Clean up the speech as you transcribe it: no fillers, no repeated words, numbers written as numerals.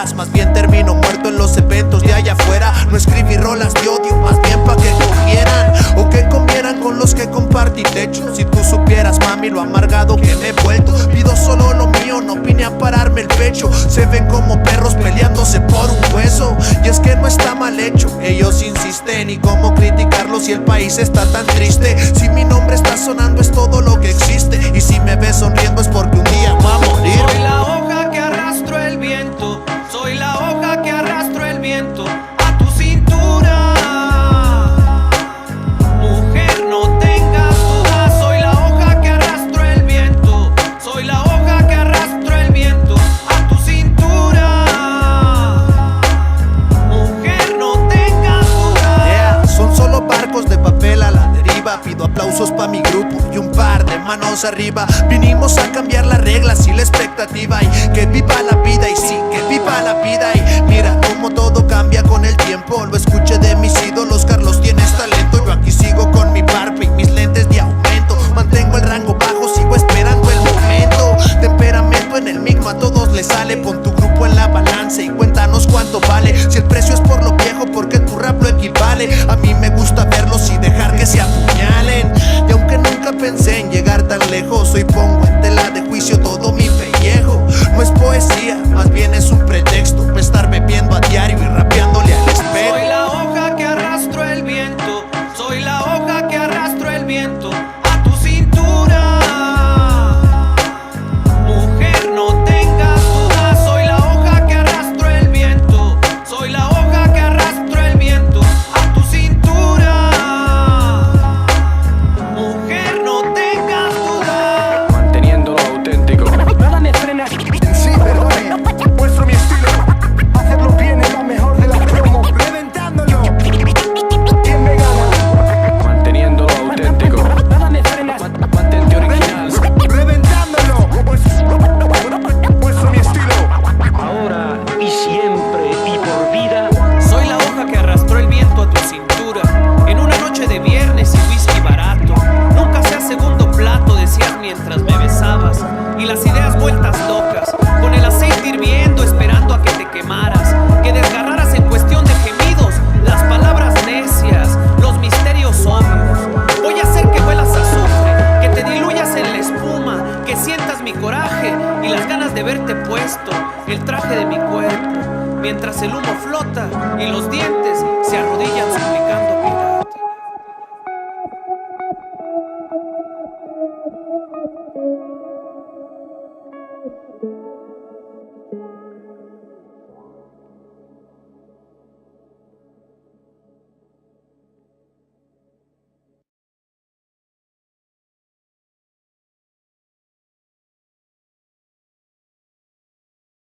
veras, más bien termino muerto en los eventos de allá afuera. No escribí rolas de odio, más bien pa' que cogieran o que comieran con los que compartí techo. Si tú supieras, mami, lo amargado que me he vuelto. Pido solo lo mío, no vine a pararme el pecho. Se ven como perros peleándose por un hueso, y es que no está mal hecho. Ellos insisten, y cómo criticarlo si el país está tan triste. Si mi nombre está sonando es todo lo que existe, y si me ves sonriendo es porque un día va a morir. Soy la hoja que arrastro el viento, soy la hoja que arrastro el viento a tu cintura. Mujer, no tengas duda, soy la hoja que arrastro el viento, soy la hoja que arrastro el viento a tu cintura. Mujer, no tengas duda. Yeah, son solo barcos de papel a la deriva. Pido aplausos pa' mi grupo y un par de manos arriba. Vinimos a cambiar las reglas y la expectativa, y que viva la vida, y sí, que viva la vida. Y mira cómo todo cambia con el tiempo. Lo escuché de mis ídolos, Carlos, tienes talento. Yo aquí sigo con mi barba y mis lentes de aumento. Mantengo el rango bajo, sigo esperando el momento. Temperamento en el micro a todos les sale. Pon tu grupo en la balanza y cuéntanos cuánto vale. Si el precio es por lo viejo, porque tu rap lo equivale. A mí me gusta verlos y dejar que se apuñalen. Y aunque nunca pensé en llegar tan lejos, hoy pongo en tela de juicio todo mi pellejo. No es poesía, más bien es un pretexto para estarme viendo a diario y rapeándole al espejo. Soy la hoja que arrastro el viento, soy la hoja que arrastro el viento a tu cintura. Mujer, no tengas duda, soy la hoja que arrastro el viento, soy la hoja que arrastro el viento a tu cintura. Mujer, no tengas duda. Manteniendo lo auténtico. Nada me frena. Sí, perdone, muestro mi estilo. Hacerlo bien es la mejor de las promos. Reventándolo. ¿Quién me gana? Manteniendo lo auténtico. Nada me frena. Mantente original. Reventándolo. Muestro mi estilo. Ahora y siempre y por vida. Soy la hoja que arrastró el viento a tu cintura en una noche de viernes y whisky barato. Nunca sea segundo plato, decías mientras me besabas, y las ideas vueltas locas, con el aceite hirviendo esperando a que te quemaras, que desgarraras en cuestión de gemidos las palabras necias, los misterios obvios. Voy a hacer que huelas a azufre, que te diluyas en la espuma, que sientas mi coraje y las ganas de verte puesto el traje de mi cuerpo, mientras el humo flota y los dientes se arrodillan